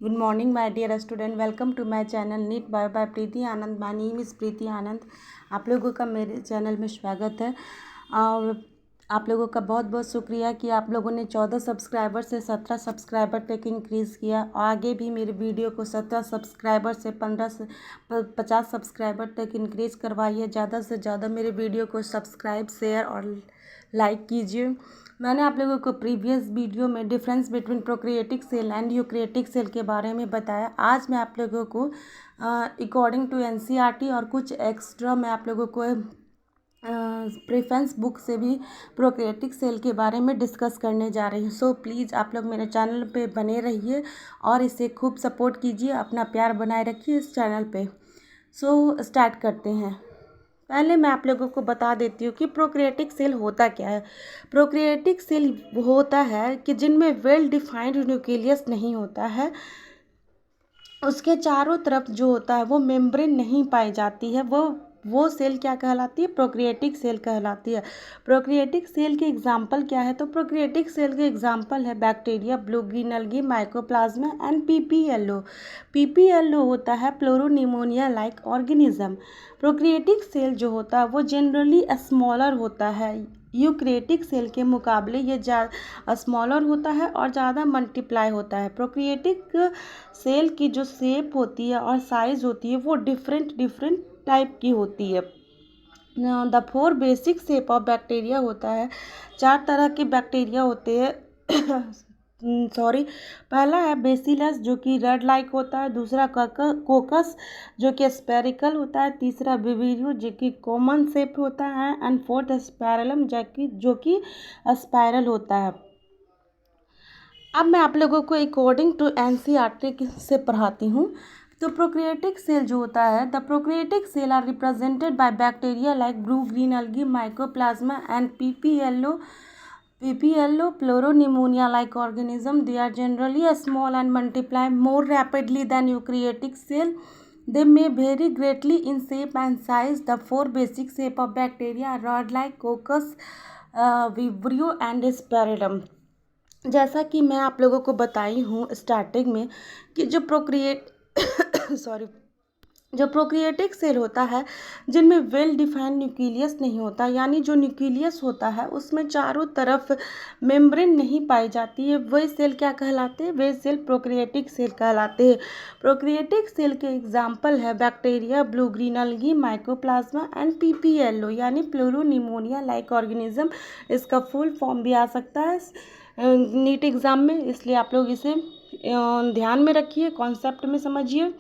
Good morning, my dear student. Welcome to my channel NEET Bio by Preeti Anand. My name is प्रीति आनंद. आप लोगों का मेरे channel में स्वागत है और आप लोगों का बहुत बहुत शुक्रिया कि आप लोगों ने 14 सब्सक्राइबर से 17 सब्सक्राइबर तक इंक्रीज़ किया. आगे भी मेरे वीडियो को 17 सब्सक्राइबर से 15 से 50 सब्सक्राइबर तक इंक्रीज़ करवाइए. ज़्यादा से ज़्यादा मेरे वीडियो को सब्सक्राइब, शेयर और लाइक कीजिए. मैंने आप लोगों को प्रीवियस वीडियो में difference between prokaryotic cell and eukaryotic cell के बारे में बताया. आज मैं आप लोगों को अकॉर्डिंग टू एनसीईआरटी और कुछ एक्स्ट्रा मैं आप लोगों को प्रेफरेंस बुक से भी प्रोक्रिएटिक सेल के बारे में डिस्कस करने जा रही हूँ. सो प्लीज़ आप लोग मेरे चैनल पे बने रहिए और इसे खूब सपोर्ट कीजिए. अपना प्यार बनाए रखिए इस चैनल पे. सो स्टार्ट करते हैं. पहले मैं आप लोगों को बता देती हूँ कि प्रोक्रिएटिक सेल होता क्या है. प्रोक्रिएटिक सेल होता है कि जिनमें वेल डिफाइंड न्यूक्लियस नहीं होता है, उसके चारों तरफ जो होता है वो मेम्ब्रेन नहीं पाई जाती है. वो सेल क्या कहलाती है? प्रोक्रिएटिक सेल कहलाती है. प्रोक्रिएटिक सेल के एग्जाम्पल क्या है? तो प्रोक्रिएटिक सेल के एग्जाम्पल है bacteria, blue green algae, mycoplasma and PPLO. PPLO होता है प्लोरोनिमोनिया लाइक ऑर्गेनिज्म. प्रोक्रिएटिक सेल जो होता है वो जनरली स्मॉलर होता है. यूक्रिएटिक सेल के मुकाबले ये स्मॉलर होता है और ज़्यादा मल्टीप्लाई होता है. प्रोक्रिएटिक सेल की जो शेप होती है और साइज होती है वो डिफरेंट टाइप की होती है. The 4 basic shape of bacteria होता है. 4 तरह के बैक्टीरिया होते हैं. सॉरी. पहला है बेसिलस जो कि रेड लाइक होता है. दूसरा कोकस जो कि स्पेरिकल होता है. तीसरा विविरियो जो कि कॉमन शेप होता है. एंड फोर्थ स्पाइरलम जो कि स्पाइरल होता है. अब मैं आप लोगों को अकॉर्डिंग टू एनसीईआरटी से पढ़ाती हूँ. तो प्रोक्रिएटिक सेल जो होता है, the prokaryotic cell are represented by bacteria like blue green algae, mycoplasma and PPLO pleuropneumonia like organism. They are generally small and multiply more rapidly than eukaryotic cell. They may vary greatly in shape and size. The 4 basic shape of bacteria are rod-like, coccus, vibrio and sphaerogyrum. जैसा कि मैं आप लोगों को बताई हूँ starting में कि जो प्रोक्रिएटिक सेल होता है जिनमें वेल डिफाइंड न्यूक्लियस नहीं होता, यानी जो न्यूक्लियस होता है उसमें चारों तरफ मेम्ब्रेन नहीं पाई जाती है, वही सेल क्या कहलाते हैं? वे सेल प्रोक्रिएटिक सेल कहलाते हैं. प्रोक्रिएटिक सेल के एग्जाम्पल है bacteria, blue green algae, mycoplasma and PPLO यानी प्लोरोनिमोनिया लाइक ऑर्गेनिज्म. इसका फुल फॉर्म भी आ सकता है नीट एग्ज़ाम में, इसलिए आप लोग इसे ध्यान में रखिए, कॉन्सेप्ट में समझिए.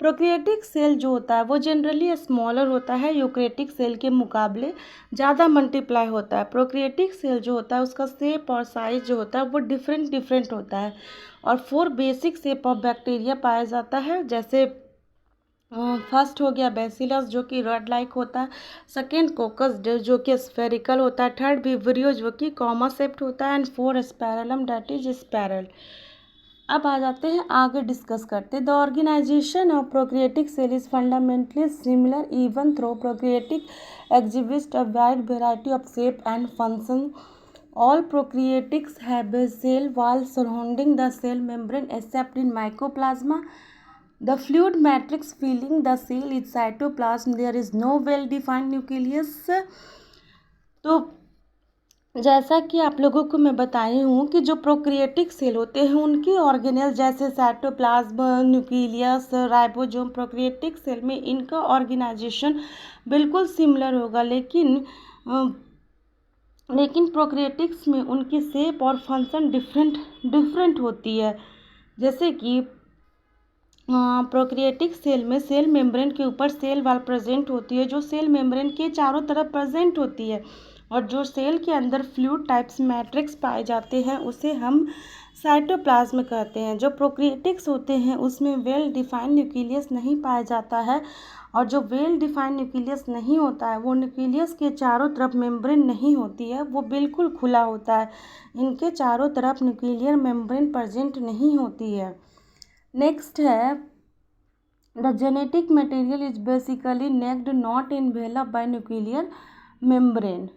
प्रोक्रिएटिक सेल जो होता है वो जनरली स्मॉलर होता है, यूक्रिएटिक सेल के मुकाबले ज़्यादा मल्टीप्लाई होता है. प्रोक्रिएटिक सेल जो होता है उसका शेप और साइज जो होता है वो डिफरेंट होता है. और 4 बेसिक शेप ऑफ बैक्टीरिया पाया जाता है. जैसे फर्स्ट हो गया बेसिलस जो कि रड लाइक होता है. सेकेंड कोकस जो कि स्फेरिकल होता है. थर्ड विब्रियो जो कि कॉमा शेप्ड होता है. And 4 spirillum that is spiral. अब आ जाते हैं आगे डिस्कस करते हैं. The organisation of prokaryotic cell is fundamentally similar even though prokaryotic exhibit a wide variety of shape and function. All prokaryotes have a cell wall surrounding the cell membrane except in mycoplasma. The fluid matrix filling the cell is cytoplasm. There is no well-defined nucleus. तो जैसा कि आप लोगों को मैं बताई हूँ कि जो प्रोक्रिएटिक सेल होते हैं उनकी ऑर्गेनेल जैसे साइटोप्लाज्म, न्यूक्लियस, राइबोसोम. प्रोक्रिएटिक सेल में इनका ऑर्गेनाइजेशन बिल्कुल सिमिलर होगा, लेकिन प्रोक्रिएटिक्स में उनकी शेप और फंक्शन डिफरेंट होती है. जैसे कि प्रोक्रिएटिक सेल में सेल मेम्ब्रेन के ऊपर सेल वॉल प्रेजेंट होती है जो सेल मेम्ब्रेन के चारों तरफ प्रेजेंट होती है. और जो सेल के अंदर फ्लूइड टाइप्स मैट्रिक्स पाए जाते हैं उसे हम साइटोप्लाज्म कहते हैं. जो प्रोक्रिएटिक्स होते हैं उसमें वेल डिफाइंड न्यूक्लियस नहीं पाया जाता है. और जो वेल डिफाइंड न्यूक्लियस नहीं होता है वो न्यूक्लियस के चारों तरफ मेम्ब्रेन नहीं होती है, वो बिल्कुल खुला होता है. इनके चारों तरफ न्यूक्लियर मेम्ब्रेन प्रेजेंट नहीं होती है. नेक्स्ट है the genetic material is basically naked not enveloped by nuclear membrane.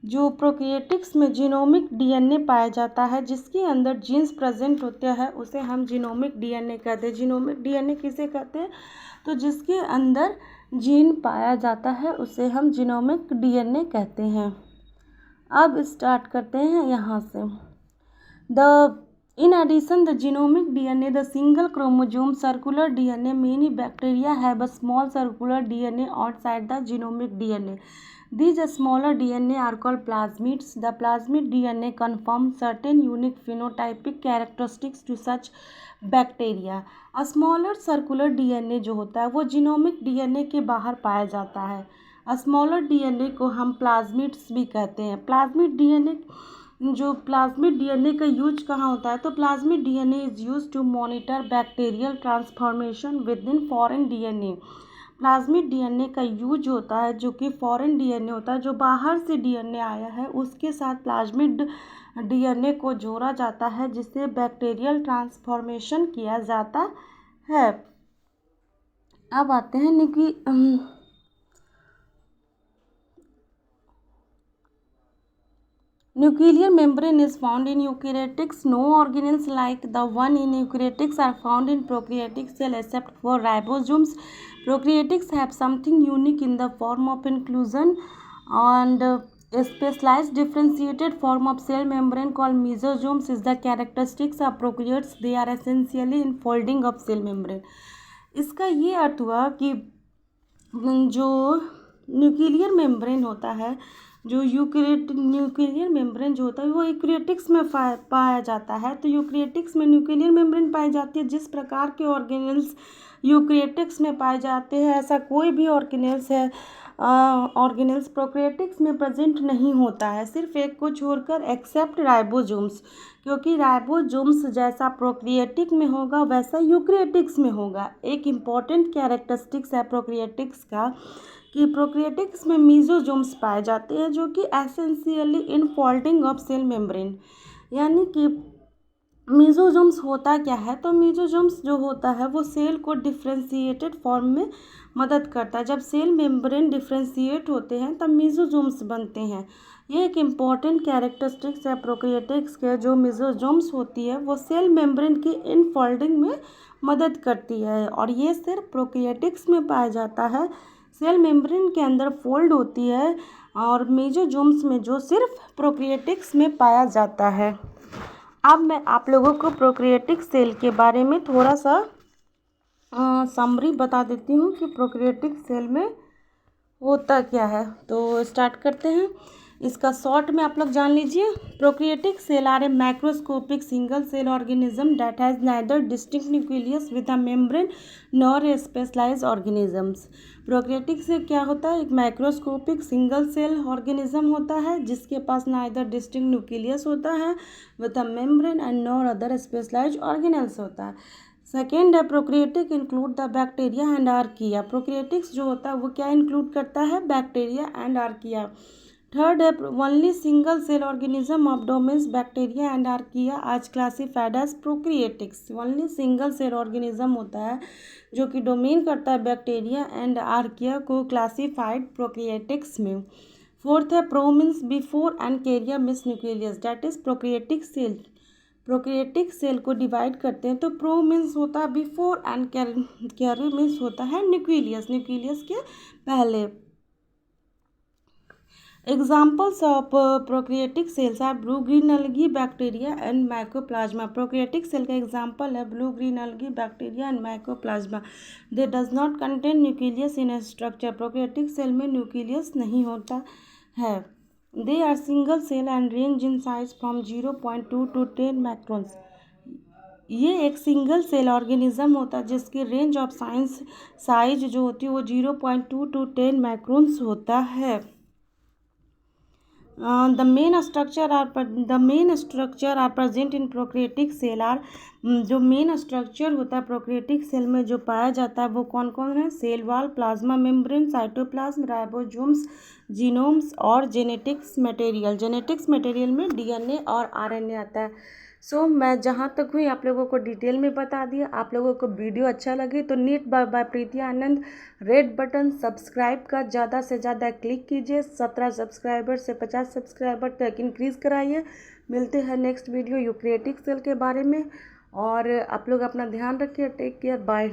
जो प्रोकैरियोटिक्स में जीनोमिक डीएनए पाया जाता है, जिसके अंदर जीन्स प्रेजेंट होते हैं, उसे हम जीनोमिक डीएनए कहते हैं। जीनोमिक डीएनए किसे कहते हैं? तो जिसके अंदर जीन पाया जाता है उसे हम जीनोमिक डीएनए कहते हैं। अब स्टार्ट करते हैं यहाँ से। In addition, the genomic DNA, the single chromosome circular DNA, many bacteria have a small circular DNA outside the genomic DNA. These smaller DNA are called plasmids. The plasmid DNA conforms certain unique phenotypic characteristics to such bacteria. A smaller circular DNA जो होता है वो genomic DNA के बाहर पाया जाता है। Smaller DNA को हम प्लाज्मिड्स भी कहते हैं। प्लाज्मिड डीएनए का यूज कहाँ होता है? तो plasmid DNA is use to monitor bacterial transformation within foreign DNA. Plasmid DNA का यूज होता है जो कि फॉरेन डीएनए होता है, जो बाहर से डीएनए आया है उसके साथ प्लाज्मिड डीएनए को जोड़ा जाता है, जिससे बैक्टीरियल ट्रांसफॉर्मेशन किया जाता है। अब आते हैं Nuclear membrane is found in eukaryotics. No organelles like the one in eukaryotics are found in prokaryotic cell except for ribosomes. Prokaryotics have something unique in the form of inclusion and a specialized differentiated form of cell membrane called mesosomes is the characteristics of prokaryotes. They are essentially enfolding of cell membrane. इसका ये अर्थ हुआ कि जो nuclear membrane होता है, जो nuclear membrane जो होता है वो यूकैरियोटिक्स में पाया जाता है। तो यूकैरियोटिक्स में न्यूक्लियर मेम्ब्रेन पाई जाती है। जिस प्रकार के ऑर्गेनेल्स यूकैरियोटिक्स में पाए जाते हैं ऐसा कोई भी ऑर्गेनेल्स प्रोकैरियोटिक्स में प्रेजेंट नहीं होता है, सिर्फ एक को छोड़कर, एक्सेप्ट राइबोसोम्स, क्योंकि राइबोसोम्स जैसा प्रोकैरियोटिक में होगा वैसा यूकैरियोटिक्स में होगा। एक इम्पॉर्टेंट कैरेक्टरिस्टिक्स है प्रोकैरियोटिक्स का कि प्रोकैरियोटिक्स में मीजोजोम्स पाए जाते हैं जो कि essentially infolding of cell membrane. यानी कि मीजोजोम्स होता क्या है? तो मीजोजोम्स जो होता है वो सेल को डिफ्रेंशिएटेड फॉर्म में मदद करता है। जब सेल मेम्ब्रेन डिफ्रेंशिएट होते हैं तब मीजोजोम्स बनते हैं। ये एक इम्पॉर्टेंट कैरेक्टरिस्टिक्स है प्रोकैरियोटिक्स के। जो मीजोजोम्स होती है वो सेल मेम्ब्रेन की इनफोल्डिंग में मदद करती है और ये सिर्फ प्रोकैरियोटिक्स में पाया जाता है। सेल मेम्ब्रेन के अंदर फोल्ड होती है और मेसोजोम्स में जो सिर्फ प्रोकैरियोटिक्स में पाया जाता है। अब मैं आप लोगों को प्रोकैरियोटिक सेल के बारे में थोड़ा सा समरी बता देती हूँ कि प्रोकैरियोटिक सेल में होता क्या है। तो स्टार्ट करते हैं। इसका शॉर्ट में आप लोग जान लीजिए। Prokaryotic cell are a microscopic single cell organism that has neither distinct nucleus with a membrane nor a specialized organisms. Prokaryotic से क्या होता है? एक माइक्रोस्कोपिक सिंगल सेल ऑर्गेनिज्म होता है जिसके पास नाइदर डिस्टिंक्ट न्यूक्लियस होता है with a membrane and nor other specialised organelles होता है। सेकेंड है prokaryotic include the bacteria and archaea. Prokaryotics जो होता है वो क्या इंक्लूड करता है? Bacteria and archaea. थर्ड है only single cell organism of domains bacteria and archaea आज classified as prokaryotics. Only single cell organism होता है जो कि डोमेन करता है बैक्टीरिया एंड आर्किया को क्लासिफाइड प्रोकैरियोटिक्स में। फोर्थ है pro means before and karyon means nucleus that is prokaryotic cell. Prokaryotic cell को डिवाइड करते हैं तो प्रो मीन्स होता है बिफोर एंड कैरी मीन्स होता है न्यूक्लियस, न्यूक्लियस के पहले। Examples of prokaryotic cells are blue green algae, bacteria and mycoplasma. Prokaryotic cell का example है blue green algae, bacteria and mycoplasma. They does not contain nucleus in a structure. Prokaryotic cell में nucleus नहीं होता है। They are single cell and range in size from 0.2 to 10 microns. ये एक single cell organism होता है जिसकी range of size जो होती है वो 0.2 to 10 माइक्रोन्स होता है। The main structure are present in prokaryotic cell are जो मेन स्ट्रक्चर होता है प्रोकैरियोटिक सेल में जो पाया जाता है वो कौन कौन है? Cell wall, plasma membrane, cytoplasm, ribosomes, genomes और जेनेटिक्स मटेरियल। जेनेटिक्स मटेरियल में डीएनए और आरएनए आता है। सो मैं जहाँ तक हुई आप लोगों को डिटेल में बता दिया। आप लोगों को वीडियो अच्छा लगे तो नीट बाय प्रीति आनंद रेड बटन सब्सक्राइब का ज़्यादा से ज़्यादा क्लिक कीजिए। 17 सब्सक्राइबर से 50 सब्सक्राइबर तक इंक्रीज़ कराइए। मिलते हैं नेक्स्ट वीडियो यूक्रेटिक सेल के बारे में। और आप लोग अपना ध्यान रखिए। Take care, bye.